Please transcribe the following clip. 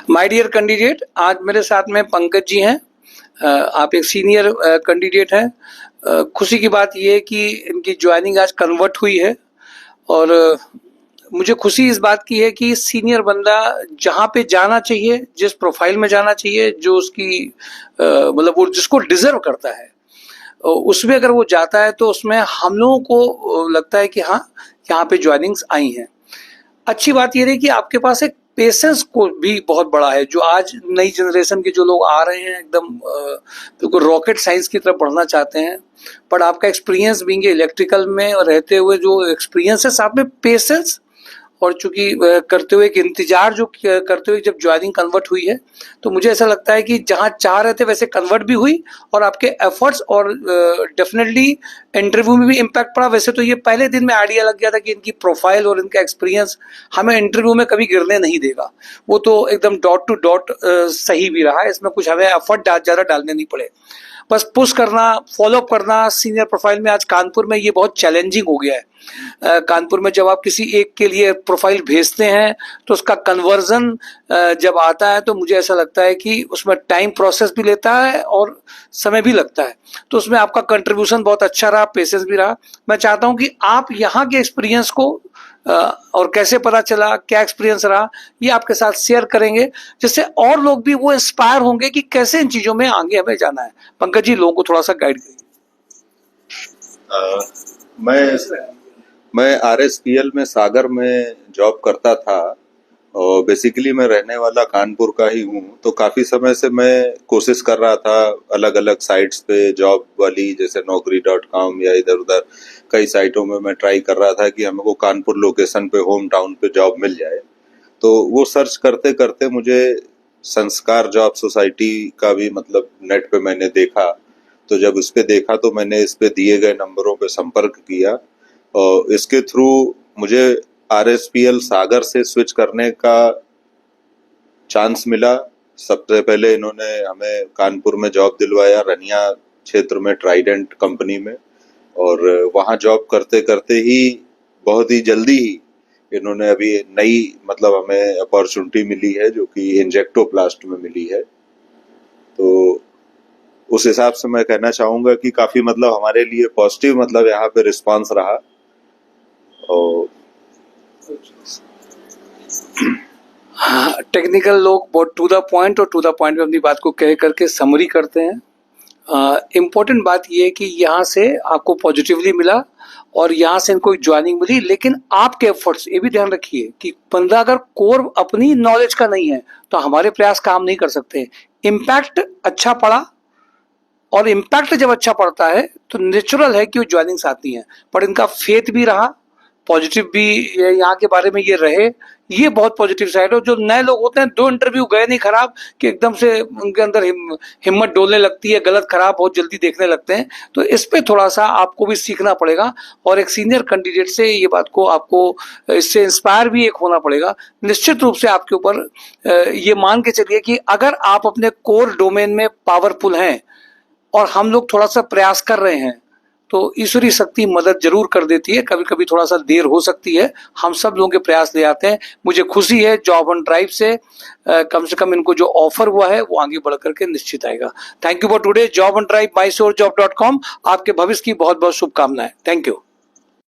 My dear candidate, आज मेरे साथ में पंकज जी हैं। आप एक सीनियर कैंडिडेट हैं। खुशी की बात ये है कि इनकी ज्वाइनिंग आज कन्वर्ट हुई है और मुझे खुशी इस बात की है कि सीनियर बंदा जहाँ पे जाना चाहिए, जिस प्रोफाइल में जाना चाहिए, जो उसकी मतलब वो जिसको डिजर्व करता है, उसमें अगर वो जाता है तो उसमें हम लोगों को लगता है कि हाँ, यहाँ पे ज्वाइनिंग्स आई हैं। अच्छी बात ये रही कि आपके पास एक पेशेंस को भी बहुत बड़ा है। जो आज नई जनरेशन के जो लोग आ रहे हैं, एकदम बिल्कुल रॉकेट साइंस की तरफ बढ़ना चाहते हैं, पर आपका एक्सपीरियंस बीइंग इलेक्ट्रिकल में और रहते हुए जो एक्सपीरियंस है, साथ में पेशेंस और चूंकि करते हुए एक इंतजार जो करते हुए जब ज्वाइनिंग कन्वर्ट हुई है, तो मुझे ऐसा लगता है कि जहां चाह रहे थे वैसे कन्वर्ट भी हुई और आपके एफर्ट्स और डेफिनेटली इंटरव्यू में भी इम्पैक्ट पड़ा। वैसे तो ये पहले दिन में आइडिया लग गया था कि इनकी प्रोफाइल और इनका एक्सपीरियंस हमें इंटरव्यू में कभी गिरने नहीं देगा। वो तो एकदम डॉट टू डॉट सही भी रहा। इसमें कुछ हमें एफर्ट ज़्यादा डालने नहीं पड़े, बस पुश करना, फॉलोअप करना। सीनियर प्रोफाइल में आज कानपुर में ये बहुत चैलेंजिंग हो गया है। कानपुर में जब आप किसी एक के लिए प्रोफाइल भेजते हैं तो उसका कन्वर्जन जब आता है तो मुझे ऐसा लगता है कि उसमें टाइम प्रोसेस भी लेता है और समय भी लगता है। तो उसमें आपका कंट्रीब्यूशन बहुत अच्छा रहा, पेशेंस भी रहा। मैं चाहता हूं कि आप यहाँ के एक्सपीरियंस को और कैसे पता चला, क्या एक्सपीरियंस रहा, ये आपके साथ शेयर करेंगे, जिससे और लोग भी वो इंस्पायर होंगे कि कैसे इन चीजों में आगे हमें जाना है। पंकज जी, लोगों को थोड़ा सा गाइड करिए। मैं RSPL में सागर में जॉब करता था और बेसिकली मैं रहने वाला कानपुर का ही हूँ। तो काफी समय से मैं कोशिश कर रहा था अलग अलग साइट्स पे जॉब वाली, जैसे naukri.com या इधर उधर कई साइटों में मैं ट्राई कर रहा था कि हमको कानपुर लोकेशन पे, होम टाउन पे जॉब मिल जाए। तो वो सर्च करते करते मुझे संस्कार जॉब सोसाइटी का भी मतलब नेट पे मैंने देखा। तो जब इस पे देखा तो मैंने इस पे दिए गए नंबरों पे संपर्क किया और इसके थ्रू मुझे RSPL सागर से स्विच करने का चांस मिला। सबसे पहले इन्होंने हमें कानपुर में जॉब दिलवाया, रनिया क्षेत्र में ट्राइडेंट कंपनी में, और वहां जॉब करते करते ही बहुत ही जल्दी ही इन्होंने अभी नई मतलब हमें अपॉर्चुनिटी मिली है जो कि इंजेक्टोप्लास्ट में मिली है। तो उस हिसाब से मैं कहना चाहूंगा कि काफी मतलब हमारे लिए पॉजिटिव मतलब यहाँ पे रिस्पांस रहा। और टेक्निकल लोग बहुत टू द पॉइंट और टू द पॉइंट में अपनी बात को कह करके समरी करते हैं। इम्पोर्टेंट बात यह है कि यहाँ से आपको पॉजिटिवली मिला और यहाँ से इनको ज्वाइनिंग मिली, लेकिन आपके एफर्ट्स, ये भी ध्यान रखिए कि बंदा अगर कोर अपनी नॉलेज का नहीं है तो हमारे प्रयास काम नहीं कर सकते। इम्पैक्ट अच्छा पड़ा और इम्पैक्ट जब अच्छा पड़ता है तो नेचुरल है कि वो ज्वाइनिंग्स आती हैं, पर इनका फेथ भी रहा, पॉजिटिव भी यहाँ के बारे में ये रहे। ये बहुत पॉजिटिव साइड है। जो नए लोग होते हैं, 2 इंटरव्यू गए नहीं खराब कि एकदम से उनके अंदर हिम्मत डोलने लगती है, गलत खराब बहुत जल्दी देखने लगते हैं। तो इस पे थोड़ा सा आपको भी सीखना पड़ेगा और एक सीनियर कैंडिडेट से ये बात को आपको इससे इंस्पायर भी एक होना पड़ेगा। निश्चित रूप से आपके ऊपर ये मान के चलिए कि अगर आप अपने कोर डोमेन में पावरफुल हैं और हम लोग थोड़ा सा प्रयास कर रहे हैं तो ईश्वरी शक्ति मदद जरूर कर देती है। कभी कभी थोड़ा सा देर हो सकती है, हम सब लोगों के प्रयास ले आते हैं। मुझे खुशी है जॉब ऑन ड्राइव से कम से इनको जो ऑफर हुआ है वो आगे बढ़ करके निश्चित आएगा। Thank you for today. Job on drive, mysurjob.com। आपके भविष्य की बहुत बहुत शुभकामनाएं। Thank you.